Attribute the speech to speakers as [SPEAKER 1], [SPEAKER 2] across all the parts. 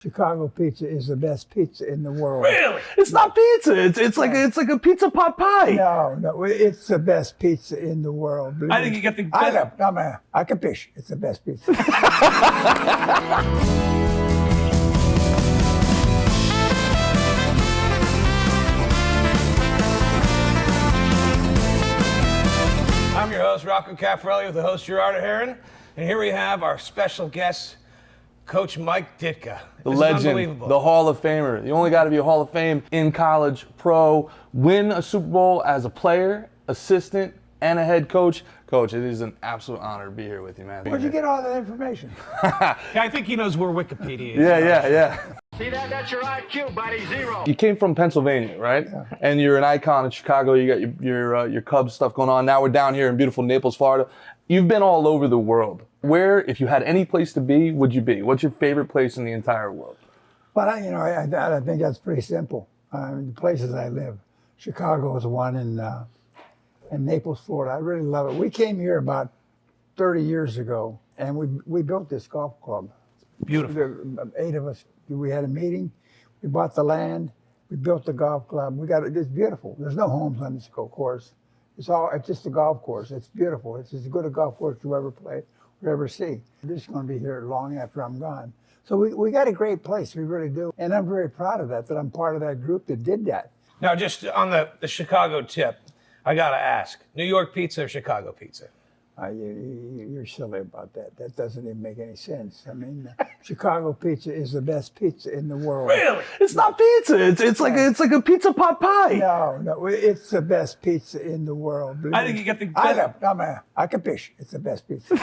[SPEAKER 1] Chicago pizza is the best pizza in the world.
[SPEAKER 2] Really? It's not pizza. It's like a pizza pot pie.
[SPEAKER 1] No, it's the best pizza in the world.
[SPEAKER 2] I think you get the.
[SPEAKER 1] I capisce. It's the best pizza.
[SPEAKER 2] I'm your host, Rocco Caffarelli, with the host Gerard Michaels, and here we have our special guest, Coach Mike Ditka.
[SPEAKER 3] The legend, the Hall of Famer. You only got to be a Hall of Fame in college, pro, win a Super Bowl as a player, assistant, and a head coach. Coach, it is an absolute honor to be here with you, man.
[SPEAKER 1] Where'd you get all that information?
[SPEAKER 2] Yeah, I think he knows where Wikipedia is.
[SPEAKER 3] Yeah.
[SPEAKER 4] See that? That's your IQ, buddy. 0.
[SPEAKER 3] You came from Pennsylvania, right?
[SPEAKER 1] Yeah.
[SPEAKER 3] And you're an icon in Chicago. You got your Cubs stuff going on. Now we're down here in beautiful Naples, Florida. You've been all over the world. Where, if you had any place to be, would you be? What's your favorite place in the entire world?
[SPEAKER 1] But I think that's pretty simple. The places I live, Chicago is one, and Naples, Florida. I really love it. We came here about 30 years ago, and we built this golf club.
[SPEAKER 2] Beautiful.
[SPEAKER 1] There, 8 of us. We had a meeting. We bought the land. We built the golf club. It's beautiful. There's no homes on this course. It's just a golf course. It's beautiful. It's as good a golf course you ever play or ever see. We're just going to be here long after I'm gone. So we got a great place. We really do. And I'm very proud of that I'm part of that group that did that.
[SPEAKER 2] Now, just on the Chicago tip, I got to ask, New York pizza or Chicago pizza?
[SPEAKER 1] You're silly about that. That doesn't even make any sense. I mean, Chicago pizza is the best pizza in the world.
[SPEAKER 2] Really?
[SPEAKER 3] It's not pizza. It's like a pizza pot pie.
[SPEAKER 1] No, it's the best pizza in the world.
[SPEAKER 2] I think you get the.
[SPEAKER 1] I capisce. It's the best pizza.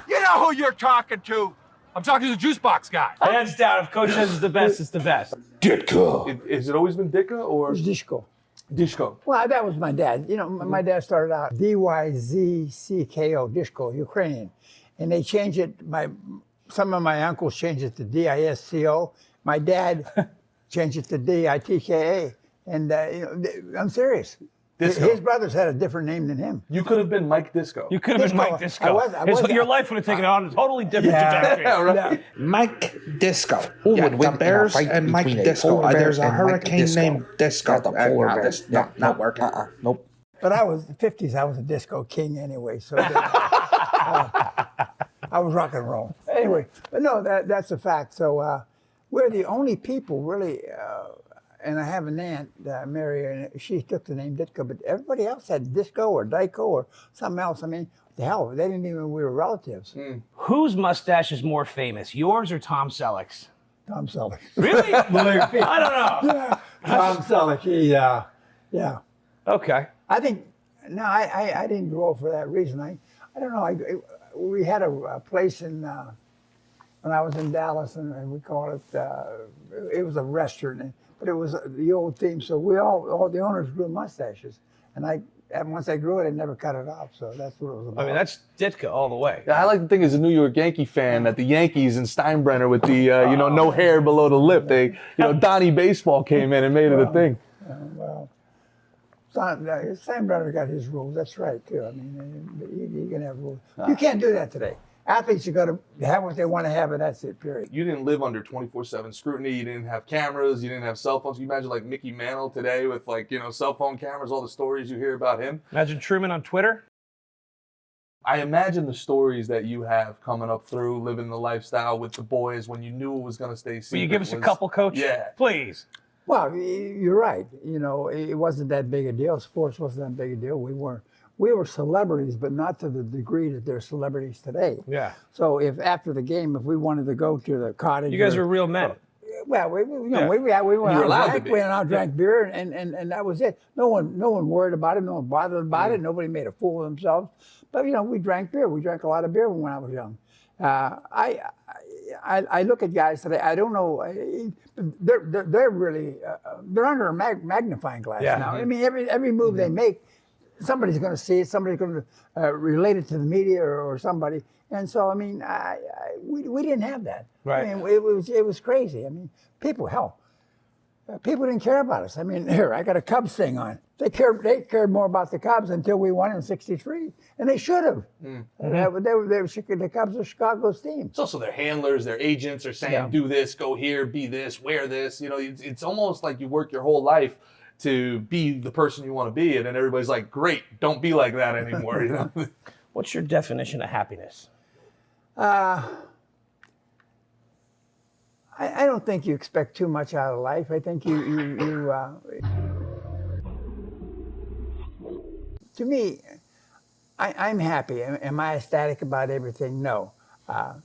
[SPEAKER 4] You know who you're talking to. I'm talking to the juice box guy.
[SPEAKER 2] Hands down, if Coach says it's the best, it's the best.
[SPEAKER 3] Ditka. Has it always been Ditka or
[SPEAKER 1] It's Dishko.
[SPEAKER 3] Dishko?
[SPEAKER 1] Well, that was my dad. You know, my dad started out D-Y-Z-C-K-O, Dishko, Ukrainian. And they changed it, some of my uncles changed it to D-I-S-C-O. My dad changed it to D-I-T-K-A. And, I'm serious.
[SPEAKER 3] Disco.
[SPEAKER 1] His brothers had a different name than him.
[SPEAKER 3] You could have been Mike Disco.
[SPEAKER 2] You could have been Mike Ditka.
[SPEAKER 1] I was.
[SPEAKER 2] Your life would have taken on a totally different trajectory.
[SPEAKER 3] Yeah, right.
[SPEAKER 1] Yeah.
[SPEAKER 5] Mike Disco.
[SPEAKER 6] Who would win
[SPEAKER 5] the Bears
[SPEAKER 6] in a fight
[SPEAKER 5] and Mike
[SPEAKER 6] between a
[SPEAKER 5] Disco.
[SPEAKER 6] polar bear
[SPEAKER 5] There's a
[SPEAKER 6] and Mike
[SPEAKER 5] hurricane
[SPEAKER 6] Disco?
[SPEAKER 5] named Disco.
[SPEAKER 6] That's the polar bear.
[SPEAKER 5] This not working.
[SPEAKER 6] Nope.
[SPEAKER 1] But I was, the 50s, I was a disco king anyway, so I was rock and roll. Anyway, but no, that's a fact. So we're the only people really, and I have an aunt, Mary, and she took the name Ditka, but everybody else had Disco or Dyko or something else. I mean, what the hell, they didn't even know we were relatives.
[SPEAKER 2] Whose mustache is more famous, yours or Tom Selleck's?
[SPEAKER 1] Tom Selleck.
[SPEAKER 2] Really? I don't know.
[SPEAKER 1] Yeah, Tom Selleck, yeah.
[SPEAKER 2] Okay.
[SPEAKER 1] I think, no, I didn't go for that reason. I don't know, we had a place in, when I was in Dallas, and we called it was a restaurant, but it was the old theme, so all the owners grew mustaches. And once I grew it, I never cut it off, so that's what it was about.
[SPEAKER 2] I mean, that's Ditka all the way.
[SPEAKER 3] I like to think as a New York Yankee fan that the Yankees and Steinbrenner with the no hair below the lip, Donnie Baseball came in and made it a thing.
[SPEAKER 1] Well, Steinbrenner got his rules. That's right too. I mean, you can have rules. You can't do that today. Athletes are going to have what they want to have, and that's it. Period.
[SPEAKER 3] You didn't live under 24/7 scrutiny. You didn't have cameras. You didn't have cell phones. Can you imagine like Mickey Mantle today with cell phone cameras, all the stories you hear about him?
[SPEAKER 2] Imagine Truman on Twitter.
[SPEAKER 3] I imagine the stories that you have coming up through living the lifestyle with the boys when you knew it was going to stay secret.
[SPEAKER 2] Will you give us a couple, Coach?
[SPEAKER 3] Yeah.
[SPEAKER 2] Please.
[SPEAKER 1] Well, you're right. It wasn't that big a deal. Sports wasn't that big a deal. We were celebrities, but not to the degree that they're celebrities today.
[SPEAKER 2] Yeah.
[SPEAKER 1] So if after the game, if we wanted to go to the cottage,
[SPEAKER 2] You guys were real men.
[SPEAKER 1] Well, we went out, drank beer, and that was it. No one worried about it. No one bothered about it. Nobody made a fool of themselves. But we drank beer. We drank a lot of beer when I was young. I look at guys today. I don't know. They're really they're under a magnifying glass now. I mean, every move they make, somebody's going to see it. Somebody's going to relate it to the media or somebody. And so, I mean, we didn't have that.
[SPEAKER 2] Right.
[SPEAKER 1] I mean, it was crazy. I mean, people, hell, people didn't care about us. I mean, here, I got a Cubs thing on. They cared more about the Cubs until we won in '63, and they should have. The Cubs are Chicago's team.
[SPEAKER 3] It's also their handlers, their agents are saying, do this, go here, be this, wear this. You know, it's almost like you work your whole life to be the person you want to be, and then everybody's like, great, don't be like that anymore. You know?
[SPEAKER 2] What's your definition of happiness?
[SPEAKER 1] I don't think you expect too much out of life. I think to me, I'm happy. Am I ecstatic about everything? No. Am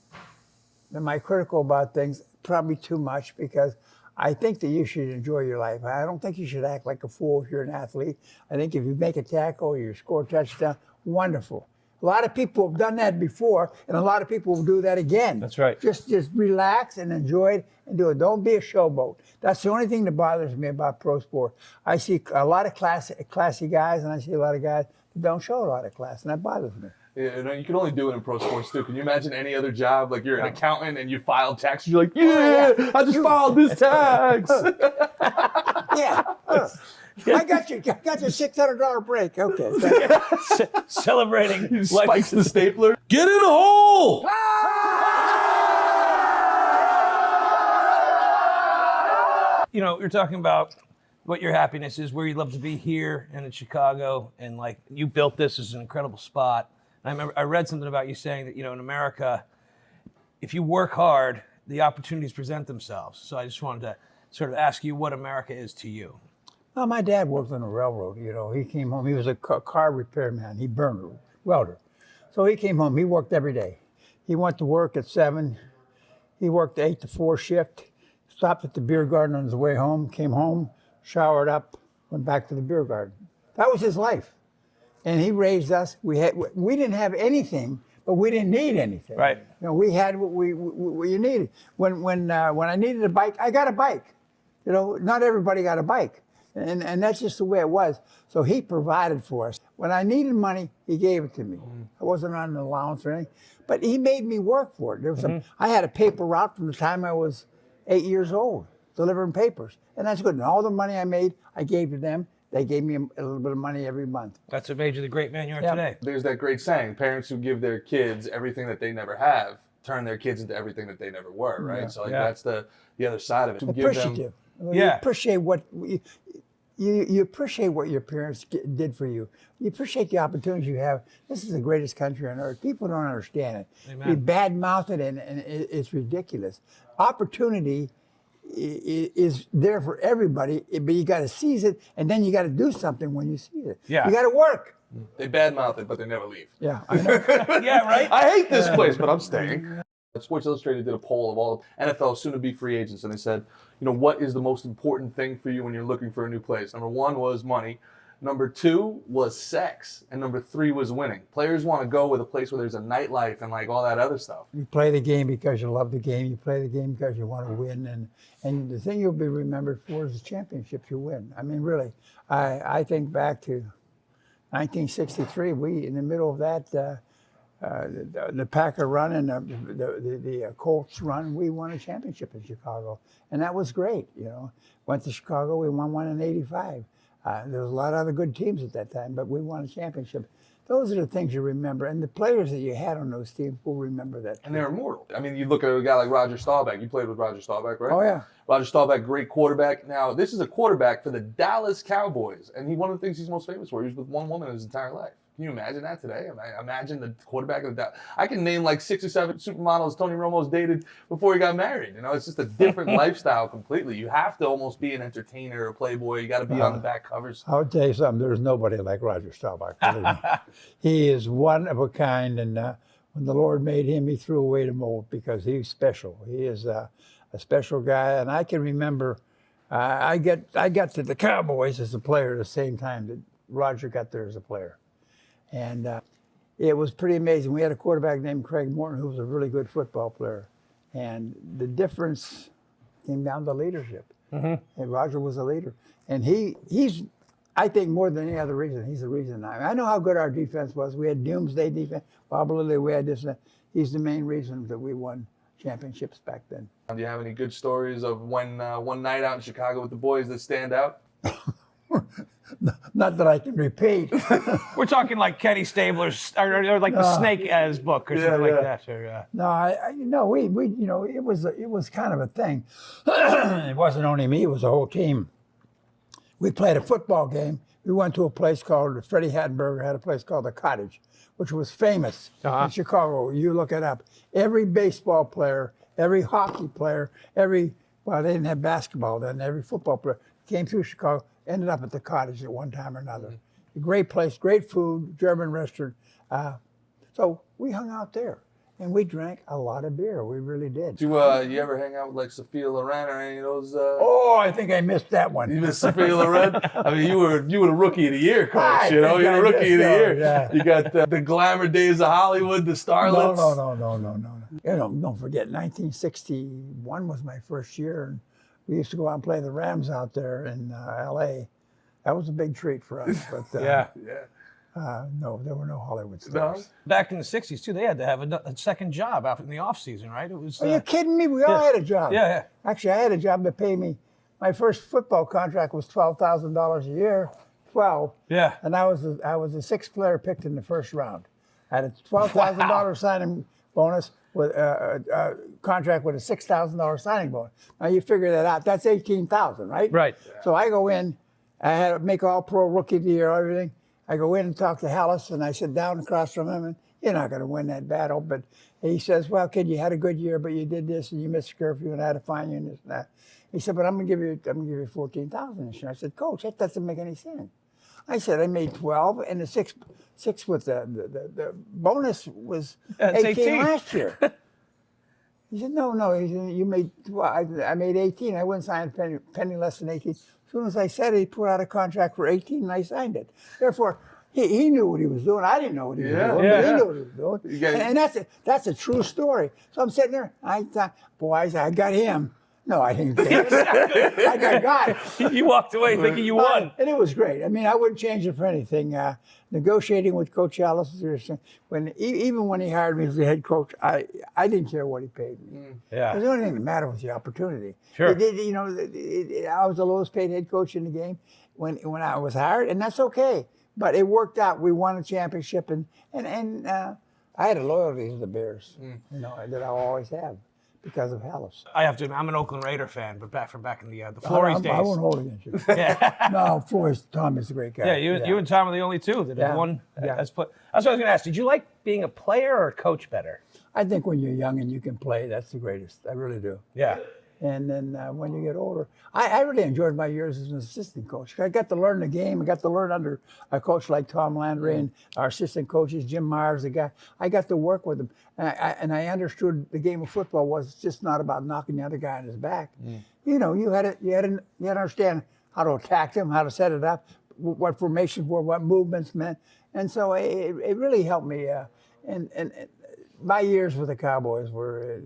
[SPEAKER 1] I critical about things? Probably too much, because I think that you should enjoy your life. I don't think you should act like a fool if you're an athlete. I think if you make a tackle or you score a touchdown, wonderful. A lot of people have done that before, and a lot of people will do that again.
[SPEAKER 2] That's right.
[SPEAKER 1] Just relax and enjoy it and do it. Don't be a showboat. That's the only thing that bothers me about pro sport. I see a lot of classy guys, and I see a lot of guys that don't show a lot of class, and that bothers me.
[SPEAKER 3] Yeah, you can only do it in pro sports too. Can you imagine any other job? Like you're an accountant and you file taxes. You're like, I just filed this tax.
[SPEAKER 1] Yeah. I got you $600 break. Okay.
[SPEAKER 2] Celebrating.
[SPEAKER 3] Spikes the stapler.
[SPEAKER 6] Get in the hole!
[SPEAKER 2] You know, you're talking about what your happiness is, where you'd love to be here and in Chicago, and like you built this as an incredible spot. And I remember I read something about you saying that, you know, in America, if you work hard, the opportunities present themselves. So I just wanted to sort of ask you what America is to you.
[SPEAKER 1] Well, my dad worked on a railroad. You know, he came home. He was a car repairman. He burner, welder. So he came home. He worked every day. He went to work at 7. He worked 8 to 4 shift. Stopped at the beer garden on his way home. Came home, showered up, went back to the beer garden. That was his life. And he raised us. We didn't have anything, but we didn't need anything.
[SPEAKER 2] Right.
[SPEAKER 1] You know, we had what you needed. When I needed a bike, I got a bike. You know, not everybody got a bike. And that's just the way it was. So he provided for us. When I needed money, he gave it to me. I wasn't on an allowance or anything, but he made me work for it. There was I had a paper route from the time I was 8 years old, delivering papers. And that's good. And all the money I made, I gave to them. They gave me a little bit of money every month.
[SPEAKER 2] That's what made you the great man you are today.
[SPEAKER 3] There's that great saying, parents who give their kids everything that they never have turn their kids into everything that they never were, right?
[SPEAKER 1] Yeah.
[SPEAKER 3] So like that's the other side of it. To give
[SPEAKER 1] Appreciative.
[SPEAKER 3] them,
[SPEAKER 1] You appreciate what you appreciate what your parents did for you. You appreciate the opportunities you have. This is the greatest country on earth. People don't understand it.
[SPEAKER 2] Amen.
[SPEAKER 1] We badmouth it, and it's ridiculous. Opportunity is there for everybody, but you got to seize it, and then you got to do something when you seize it.
[SPEAKER 2] Yeah.
[SPEAKER 1] You got to work.
[SPEAKER 3] they badmouth it, but they never leave.
[SPEAKER 1] Yeah, I know.
[SPEAKER 2] Yeah, right?
[SPEAKER 3] I hate this place, but I'm staying. Sports Illustrated did a poll of all NFL soon-to-be free agents, and they said, you know, what is the most important thing for you when you're looking for a new place? Number 1 was money. Number 2 was sex. And number 3 was winning. Players want to go with a place where there's a nightlife and like all that other stuff.
[SPEAKER 1] You play the game because you love the game. You play the game because you want to win. And the thing you'll be remembered for is the championships you win. I mean, really, I think back to 1963. We, in the middle of that, the Packer run and the Colts run, we won a championship in Chicago. And that was great, you know. Went to Chicago, we won one in '85. There was a lot of other good teams at that time, but we won a championship. Those are the things you remember. And the players that you had on those teams will remember that.
[SPEAKER 3] And they're immortal. I mean, you look at a guy like Roger Staubach. You played with Roger Staubach, right?
[SPEAKER 1] Oh, yeah.
[SPEAKER 3] Roger Staubach, great quarterback. Now, this is a quarterback for the Dallas Cowboys. And one of the things he's most famous for, he was with one woman his entire life. Can you imagine that today? Imagine the quarterback of the Dallas. I can name like 6 or 7 supermodels Tony Romo's dated before he got married. You know, it's just a different lifestyle completely. You have to almost be an entertainer, a playboy. You got to be on the back covers.
[SPEAKER 1] I'll tell you something. There's nobody like Roger Staubach. He is one of a kind, and when the Lord made him, he threw away the mold because he's special. He is a special guy, and I can remember I got to the Cowboys as a player at the same time that Roger got there as a player. And it was pretty amazing. We had a quarterback named Craig Morton who was a really good football player. And the difference came down to leadership. And Roger was a leader. And he's, I think more than any other reason, he's the reason. I know how good our defense was. We had doomsday defense. Bob Lilly, we had this. He's the main reason that we won championships back then.
[SPEAKER 3] Do you have any good stories of when one night out in Chicago with the boys that stand out?
[SPEAKER 1] Not that I can repeat.
[SPEAKER 2] We're talking like Kenny Stabler's, or like the Snake as book or something like that. Or,
[SPEAKER 1] No, we it was kind of a thing. It wasn't only me; it was the whole team. We played a football game. We went to a place called Freddie Hattenberger had a place called the Cottage, which was famous in Chicago. You look it up. Every baseball player, every hockey player, well, they didn't have basketball then. Every football player came through Chicago, ended up at the Cottage at one time or another. A great place, great food, German restaurant. So we hung out there, and we drank a lot of beer. We really did.
[SPEAKER 3] Do you ever hang out with like Sophia Loren or any of those?
[SPEAKER 1] Oh, I think I missed that one.
[SPEAKER 3] You missed Sophia Loren? I mean, you were the rookie of the year, coach. You're
[SPEAKER 1] I
[SPEAKER 3] the rookie of the
[SPEAKER 1] guess so,
[SPEAKER 3] year.
[SPEAKER 1] yeah.
[SPEAKER 3] You got the glamour days of Hollywood, the starlets.
[SPEAKER 1] No. Don't forget, 1961 was my first year, and we used to go out and play the Rams out there in L.A. That was a big treat for us. But
[SPEAKER 2] yeah.
[SPEAKER 1] no, there were no Hollywood stars.
[SPEAKER 2] Back in the 60s, too, they had to have a second job out in the off season, right? It was.
[SPEAKER 1] Are you kidding me? We all had a job.
[SPEAKER 2] Yeah.
[SPEAKER 1] Actually, I had a job that paid me. My first football contract was $12,000 a year. 12.
[SPEAKER 2] Yeah.
[SPEAKER 1] And I was the sixth player picked in the first round. I had a $12,000 signing bonus with a contract with a $6,000 signing bonus. Now you figure that out. That's $18,000, right?
[SPEAKER 2] Right.
[SPEAKER 1] So I go in. I had to make All-Pro Rookie of the Year, everything. I go in and talk to Hallis, and I sit down across from him, and you're not going to win that battle. But he says, well, kid, you had a good year, but you did this, and you missed a curfew, and I had to fine you and this and that. He said, but I'm going to give you $14,000 this year. I said, Coach, that doesn't make any sense. I said, I made 12, and the six with the bonus was 18 last year. He said, no. He said, you made 12. I made 18. I wouldn't sign a penny less than 18. As soon as I said it, he put out a contract for 18, and I signed it. Therefore, he knew what he was doing. I didn't know what he was doing, but he knew what he was doing. And that's a true story. So I'm sitting there. I thought, boys, I got him. No, I didn't get it. I got God.
[SPEAKER 2] You walked away thinking you won.
[SPEAKER 1] And it was great. I mean, I wouldn't change it for anything. Negotiating with Coach Alice, even when he hired me as the head coach, I didn't care what he paid me.
[SPEAKER 2] Yeah.
[SPEAKER 1] The only thing that mattered was the opportunity.
[SPEAKER 2] Sure.
[SPEAKER 1] I was the lowest paid head coach in the game when I was hired, and that's okay. But it worked out. We won a championship, and I had a loyalty to the Bears, that I always have. Because of Hallis.
[SPEAKER 2] I have to admit, I'm an Oakland Raider fan, but back in the Flories days.
[SPEAKER 1] I won't hold it against you. No, Tom is a great guy.
[SPEAKER 2] Yeah, you and Tom are the only two that have won. That's what I was going to ask. Did you like being a player or a coach better?
[SPEAKER 1] I think when you're young and you can play, that's the greatest. I really do.
[SPEAKER 2] Yeah.
[SPEAKER 1] And then when you get older, I really enjoyed my years as an assistant coach. I got to learn the game. I got to learn under a coach like Tom Landry and our assistant coaches, Jim Myers, the guy. I got to work with him. And I understood the game of football was just not about knocking the other guy on his back. You had to understand how to attack him, how to set it up, what formations were, what movements meant. And so it really helped me. And my years with the Cowboys were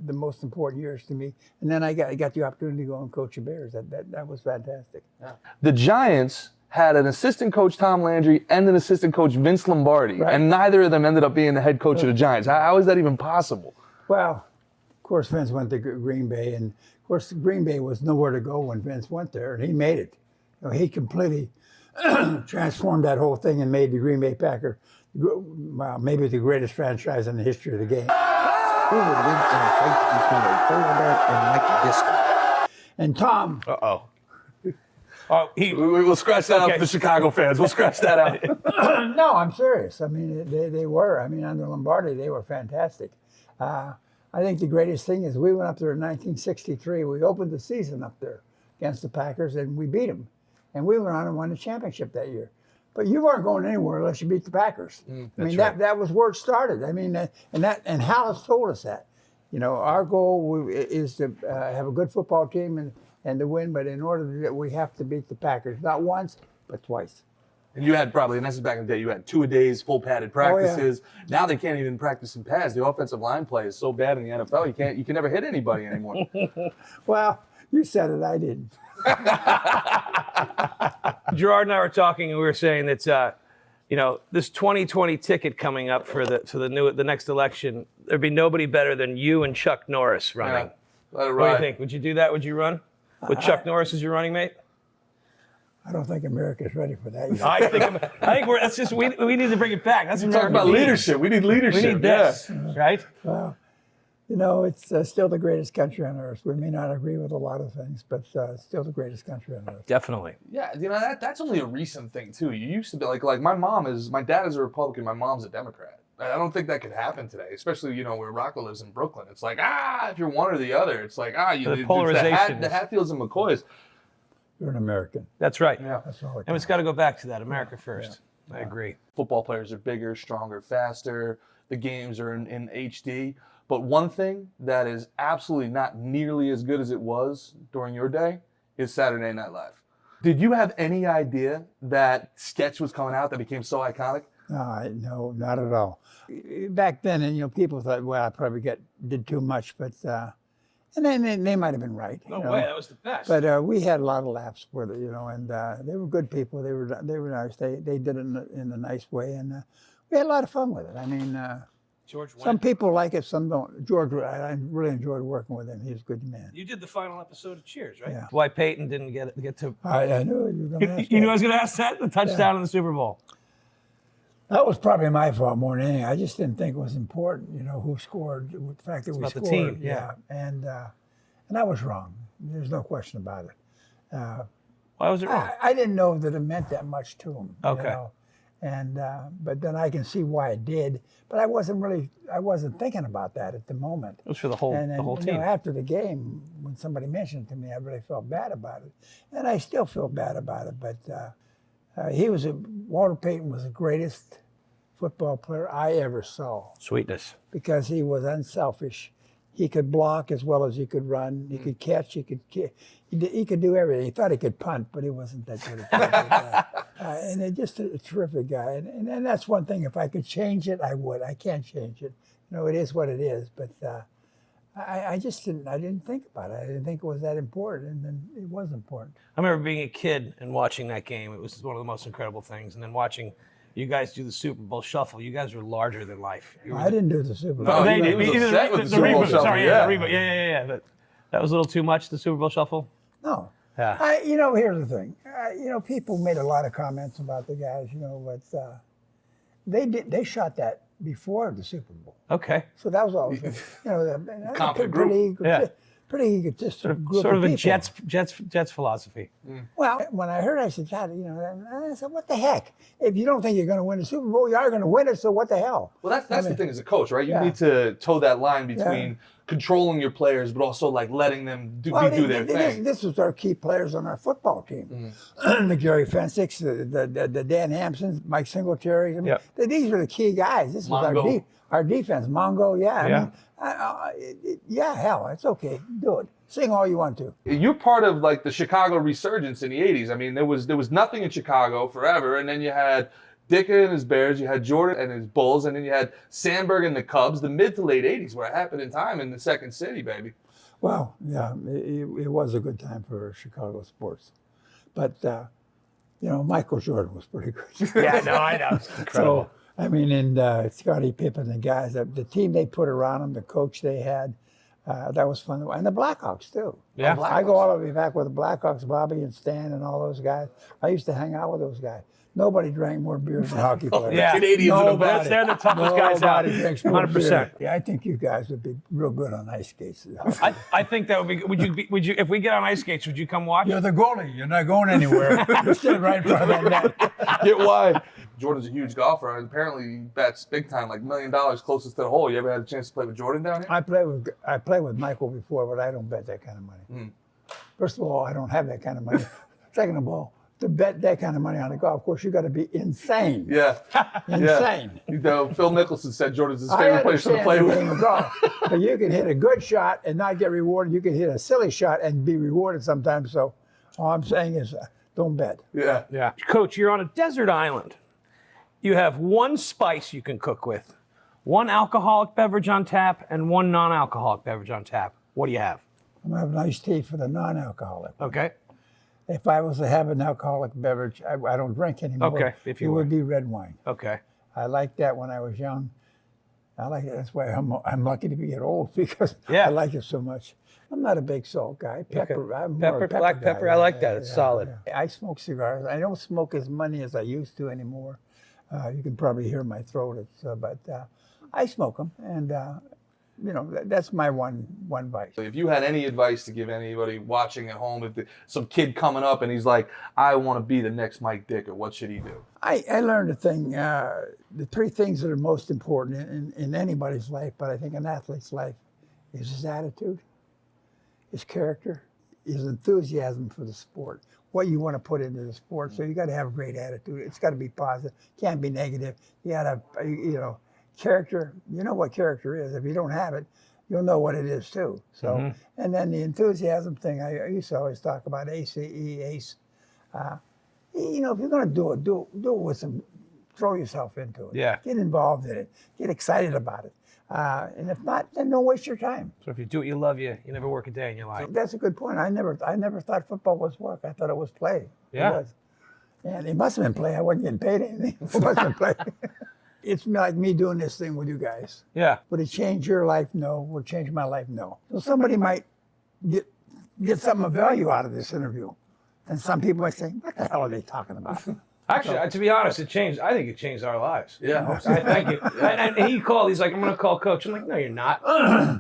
[SPEAKER 1] the most important years to me. And then I got the opportunity to go and coach the Bears. That was fantastic. Yeah.
[SPEAKER 3] The Giants had an assistant coach, Tom Landry, and an assistant coach, Vince Lombardi. Right. And neither of them ended up being the head coach of the Giants. How is that even possible?
[SPEAKER 1] Well, of course, Vince went to Green Bay. And, of course, Green Bay was nowhere to go when Vince went there. And he made it. He completely transformed that whole thing and made the Green Bay Packers maybe the greatest franchise in the history of the game.
[SPEAKER 5] Who would win in a fight between a quarterback and Mike Ditka?
[SPEAKER 1] And Tom.
[SPEAKER 2] Uh-oh.
[SPEAKER 3] We'll scratch that out for the Chicago fans. We'll scratch that out.
[SPEAKER 1] No, I'm serious. I mean, they were. I mean, under Lombardi, they were fantastic. I think the greatest thing is we went up there in 1963. We opened the season up there against the Packers, and we beat them. And we went on and won the championship that year. But you weren't going anywhere unless you beat the Packers. I mean, right. that was where it started. I mean, and Hallis told us that. Our goal is to have a good football team and to win. But in order to do that, we have to beat the Packers, not once, but twice.
[SPEAKER 3] And you had probably, and this is back in the day, you had 2-a-days, full padded practices. Oh, yeah. Now they can't even practice in pads. The offensive line play is so bad in the NFL, you can never hit anybody anymore.
[SPEAKER 1] Well, you said it, I didn't.
[SPEAKER 2] Gerard and I were talking, and we were saying that this 2020 ticket coming up for the next election, there'd be nobody better than you and Chuck Norris running.
[SPEAKER 3] Let it
[SPEAKER 2] What do you
[SPEAKER 3] ride.
[SPEAKER 2] think? Would you do that? Would you run with Chuck Norris as your running mate?
[SPEAKER 1] I don't think America's ready for that yet.
[SPEAKER 2] I think we're. That's just we need to bring it back. That's
[SPEAKER 3] Talk
[SPEAKER 2] American
[SPEAKER 3] about
[SPEAKER 2] needs.
[SPEAKER 3] leadership. We need leadership.
[SPEAKER 2] We need this, right?
[SPEAKER 1] Well, you know, it's still the greatest country on earth. We may not agree with a lot of things, but it's still the greatest country on earth.
[SPEAKER 2] Definitely.
[SPEAKER 3] Yeah, you know that's only a recent thing too. You used to be like my dad is a Republican, my mom's a Democrat. I don't think that could happen today, especially where Rocco lives in Brooklyn. It's like if you're one or the other, it's like
[SPEAKER 2] The polarization
[SPEAKER 3] the Hatfields and McCoys.
[SPEAKER 1] You're an American.
[SPEAKER 2] That's right.
[SPEAKER 3] Yeah,
[SPEAKER 1] That's all it
[SPEAKER 2] And it's got to go back to that. America first. I agree.
[SPEAKER 3] football players are bigger, stronger, faster. The games are in HD. But one thing that is absolutely not nearly as good as it was during your day is Saturday Night Live. Did you have any idea that sketch was coming out that became so iconic?
[SPEAKER 1] No, not at all. Back then, and people thought, well, I probably did too much, but and then they might have been right.
[SPEAKER 2] No way. That was the best.
[SPEAKER 1] But we had a lot of laughs with it, and they were good people. They were nice. They did it in a nice way, and we had a lot of fun with it. I mean,
[SPEAKER 2] George went.
[SPEAKER 1] some people like it, some don't. George, I really enjoyed working with him. He was a good man.
[SPEAKER 2] You did the final episode of Cheers, right?
[SPEAKER 1] Yeah.
[SPEAKER 2] Why Payton didn't get to.
[SPEAKER 1] I knew you were going to ask
[SPEAKER 2] You knew I
[SPEAKER 1] that.
[SPEAKER 2] was going to ask that? The touchdown in the Super Bowl.
[SPEAKER 1] That was probably my fault more than anything. I just didn't think it was important, who scored. The fact that we
[SPEAKER 2] about the
[SPEAKER 1] scored,
[SPEAKER 2] team, yeah.
[SPEAKER 1] And I was wrong. There's no question about it.
[SPEAKER 2] Why was it wrong?
[SPEAKER 1] I didn't know that it meant that much to him.
[SPEAKER 2] Okay.
[SPEAKER 1] And but then I can see why it did. But I wasn't thinking about that at the moment.
[SPEAKER 2] It was for the whole
[SPEAKER 1] And then,
[SPEAKER 2] the whole team.
[SPEAKER 1] after the game, when somebody mentioned it to me, I really felt bad about it, and I still feel bad about it. But Walter Payton was the greatest football player I ever saw
[SPEAKER 2] Sweetness.
[SPEAKER 1] because he was unselfish. He could block as well as he could run. He could catch. He could do everything. He thought he could punt, but he wasn't that good at punt. And just a terrific guy. And that's one thing. If I could change it, I would. I can't change it. It is what it is. But I just didn't. I didn't think about it. I didn't think it was that important, and then it was important.
[SPEAKER 2] I remember being a kid and watching that game. It was one of the most incredible things. And then watching you guys do the Super Bowl shuffle. You guys were larger than life.
[SPEAKER 1] I didn't do the Super Bowl.
[SPEAKER 3] No,
[SPEAKER 2] They
[SPEAKER 3] he
[SPEAKER 2] did.
[SPEAKER 3] was
[SPEAKER 2] Either
[SPEAKER 3] upset with the Super Bowl
[SPEAKER 2] reboot.
[SPEAKER 3] shuffle,
[SPEAKER 2] Sorry,
[SPEAKER 3] yeah.
[SPEAKER 2] the reboot. Yeah. But that was a little too much, the Super Bowl shuffle.
[SPEAKER 1] No.
[SPEAKER 2] Yeah.
[SPEAKER 1] Here's the thing. People made a lot of comments about the guys, but they shot that before the Super Bowl.
[SPEAKER 2] Okay.
[SPEAKER 1] So that was all.
[SPEAKER 3] Confident group.
[SPEAKER 1] Pretty egotistic group
[SPEAKER 2] Sort of a
[SPEAKER 1] people.
[SPEAKER 2] Jets philosophy.
[SPEAKER 1] Well, when I heard, I said, God, I said, what the heck? If you don't think you're going to win the Super Bowl, you are going to win it. So what the hell?
[SPEAKER 3] Well, that's the thing as a coach, right? You
[SPEAKER 1] Yeah.
[SPEAKER 3] need to toe that line between controlling your players, but also like letting them do their thing.
[SPEAKER 1] This was our key players on our football team. The Gary Fensick's, the Dan Hampsons, Mike Singletary. I mean,
[SPEAKER 2] Yep.
[SPEAKER 1] These were the key guys. This was
[SPEAKER 3] Mongo.
[SPEAKER 1] our defense. Mongo, yeah.
[SPEAKER 2] Yeah.
[SPEAKER 1] Hell, it's okay. Do it. Sing all you want to.
[SPEAKER 3] You're part of like the Chicago Resurgence in the 80s. I mean, there was nothing in Chicago forever, and then you had Ditka and his Bears, you had Jordan and his Bulls, and then you had Sandberg and the Cubs, the mid to late 80s, where it happened in time in the second city, baby.
[SPEAKER 1] Well, yeah, it was a good time for Chicago sports. But, Michael Jordan was pretty good.
[SPEAKER 2] Yeah, no, I know. It's incredible.
[SPEAKER 1] So, I mean, and Scottie Pippen and guys, the team they put around him, the coach they had, that was fun. And the Blackhawks, too.
[SPEAKER 2] Yeah.
[SPEAKER 1] I go all the way back with the Blackhawks, Bobby and Stan and all those guys. I used to hang out with those guys. Nobody drank more beer than hockey players.
[SPEAKER 2] Yeah.
[SPEAKER 3] Canadians in the
[SPEAKER 1] Nobody.
[SPEAKER 2] They're the toughest guys out.
[SPEAKER 1] Nobody drinks more
[SPEAKER 2] 100%.
[SPEAKER 1] beer. Yeah, I think you guys would be real good on ice skates.
[SPEAKER 2] I think that would be. Would you? If we get on ice skates, would you come watch?
[SPEAKER 1] You're the goalie. You're not going anywhere. You're still right in front of that net.
[SPEAKER 3] Get why? Jordan's a huge golfer, and apparently he bets big time, like $1 million closest to the hole. You ever had a chance to play with Jordan down here?
[SPEAKER 1] I played with Michael before, but I don't bet that kind of money. First of all, I don't have that kind of money. Second of all, to bet that kind of money on a golf course, you got to be insane.
[SPEAKER 3] Yeah.
[SPEAKER 1] Insane.
[SPEAKER 3] Phil Mickelson said Jordan's his
[SPEAKER 1] I
[SPEAKER 3] favorite place to
[SPEAKER 1] understand
[SPEAKER 3] play
[SPEAKER 1] the
[SPEAKER 3] with.
[SPEAKER 1] game of golf, but you can hit a good shot and not get rewarded. You can hit a silly shot and be rewarded sometimes. So all I'm saying is don't bet.
[SPEAKER 3] Yeah.
[SPEAKER 2] Yeah. Coach, you're on a desert island. You have one spice you can cook with, one alcoholic beverage on tap, and one non-alcoholic beverage on tap. What do you have?
[SPEAKER 1] I'm going to have an iced tea for the non-alcoholic.
[SPEAKER 2] Okay.
[SPEAKER 1] If I was to have an alcoholic beverage, I don't drink anymore.
[SPEAKER 2] Okay, if you
[SPEAKER 1] it
[SPEAKER 2] were.
[SPEAKER 1] would be red wine.
[SPEAKER 2] Okay.
[SPEAKER 1] I liked that when I was young. I like it. That's why I'm lucky to get old because
[SPEAKER 2] Yeah.
[SPEAKER 1] I like it so much. I'm not a big salt guy. Pepper, I'm more
[SPEAKER 2] Pepper,
[SPEAKER 1] a
[SPEAKER 2] black
[SPEAKER 1] guy.
[SPEAKER 2] pepper. I like that. It's solid.
[SPEAKER 1] Yeah. I smoke cigars. I don't smoke as many as I used to anymore. You can probably hear my throat. But I smoke them, and that's my one vice.
[SPEAKER 3] If you had any advice to give anybody watching at home, if some kid coming up and he's like, I want to be the next Mike Ditka, what should he do?
[SPEAKER 1] I learned the three things that are most important in anybody's life, but I think an athlete's life is his attitude, his character, his enthusiasm for the sport, what you want to put into the sport. So you got to have a great attitude. It's got to be positive. Can't be negative. You got to, character. You know what character is. If you don't have it, you'll know what it is too. So, and then the enthusiasm thing. I used to always talk about ACE. If you're going to do it with some. Throw yourself into it.
[SPEAKER 2] Yeah.
[SPEAKER 1] Get involved in it. Get excited about it. And if not, then don't waste your time.
[SPEAKER 2] So if you do what you love, you never work a day in your life.
[SPEAKER 1] That's a good point. I never thought football was work. I thought it was play.
[SPEAKER 2] Yeah.
[SPEAKER 1] It was. And it must have been play. I wasn't getting paid anything. It must have been play. It's like me doing this thing with you guys.
[SPEAKER 2] Yeah.
[SPEAKER 1] Would it change your life? No. Would it change my life? No. So somebody might get something of value out of this interview. And some people might say, what the hell are they talking about?
[SPEAKER 2] Actually, to be honest, I think it changed our lives.
[SPEAKER 3] Yeah.
[SPEAKER 2] Thank you. And he called. He's like, I'm going to call Coach. I'm like, no, you're not.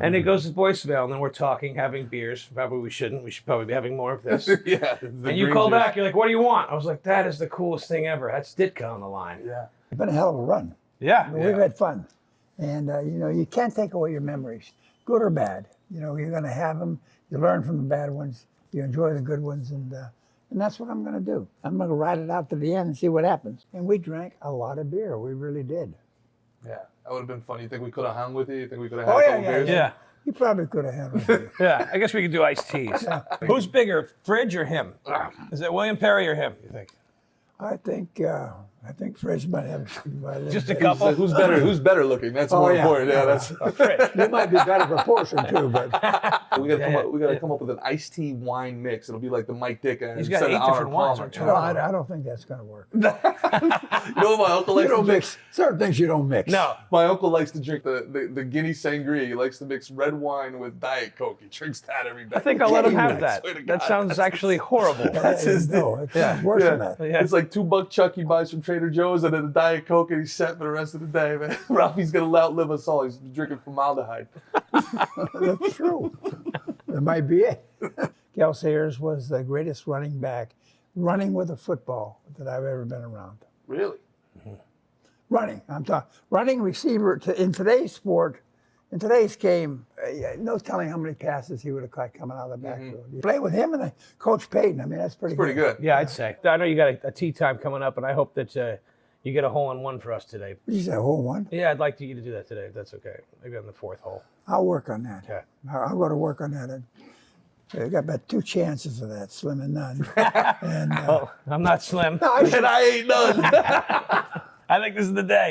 [SPEAKER 2] And it goes to voicemail, and then we're talking, having beers. Probably we shouldn't. We should probably be having more of this.
[SPEAKER 3] Yeah.
[SPEAKER 2] And you call back. You're like, what do you want? I was like, that is the coolest thing ever. That's Ditka on the line.
[SPEAKER 3] Yeah.
[SPEAKER 1] It's been a hell of a run.
[SPEAKER 2] Yeah.
[SPEAKER 1] We've had fun. And, you can't take away your memories, good or bad. You're going to have them. You learn from the bad ones. You enjoy the good ones. And that's what I'm going to do. I'm going to ride it out to the end and see what happens. And we drank a lot of beer. We really did.
[SPEAKER 3] Yeah. That would have been fun. You think we could have hung with you? You think we could have
[SPEAKER 1] Oh,
[SPEAKER 3] had a
[SPEAKER 1] yeah,
[SPEAKER 3] couple beers?
[SPEAKER 2] Yeah.
[SPEAKER 1] You probably could have handled it.
[SPEAKER 2] Yeah. I guess we could do iced teas. Who's bigger, Fridge or him? Is it William Perry or him, you think?
[SPEAKER 1] I think Fridge might have
[SPEAKER 2] Just a couple?
[SPEAKER 3] Who's better looking? That's more important. Yeah, that's.
[SPEAKER 1] You might be better proportion too, but
[SPEAKER 3] We gotta come up with an iced tea wine mix. It'll be like the Mike Ditka.
[SPEAKER 2] He's got
[SPEAKER 3] instead
[SPEAKER 2] 8
[SPEAKER 3] of
[SPEAKER 2] different wines.
[SPEAKER 3] Palmer.
[SPEAKER 1] no, I don't think that's going to work.
[SPEAKER 3] You know what my uncle
[SPEAKER 1] You
[SPEAKER 3] likes to
[SPEAKER 1] don't
[SPEAKER 3] drink?
[SPEAKER 1] mix certain things. You don't mix.
[SPEAKER 2] No.
[SPEAKER 3] My uncle likes to drink the Guinea Sangria. He likes to mix red wine with Diet Coke. He drinks that every day.
[SPEAKER 2] I think I'll let him have
[SPEAKER 3] I
[SPEAKER 2] that.
[SPEAKER 3] swear to
[SPEAKER 2] That
[SPEAKER 3] God.
[SPEAKER 2] sounds actually horrible.
[SPEAKER 3] That's his
[SPEAKER 1] No, it's worse than that.
[SPEAKER 2] Yeah.
[SPEAKER 3] It's like $2 Chuck he buys from Trader Joe's and then a Diet Coke and he's set for the rest of the day, man. Ralphie's gonna outlive us all. He's drinking formaldehyde.
[SPEAKER 1] That's true. That might be it. Gal Sayers was the greatest running back, running with a football that I've ever been around.
[SPEAKER 3] Really?
[SPEAKER 1] Running, I'm talking running receiver in today's sport. In today's game, no telling how many passes he would have caught coming out of the backfield. You play with him and Coach Payton. I mean, that's pretty good.
[SPEAKER 2] Yeah, I'd say. I know you got a tea time coming up, and I hope that you get a hole-in-one for us today.
[SPEAKER 1] You said a whole one?
[SPEAKER 2] Yeah, I'd like you to do that today, if that's okay. Maybe on the 4th hole.
[SPEAKER 1] I'll work on that.
[SPEAKER 2] Okay.
[SPEAKER 1] I'll go to work on that. I got about 2 chances of that, slim and none. And
[SPEAKER 2] I'm not slim.
[SPEAKER 3] And I ain't none.
[SPEAKER 2] I think this is the day.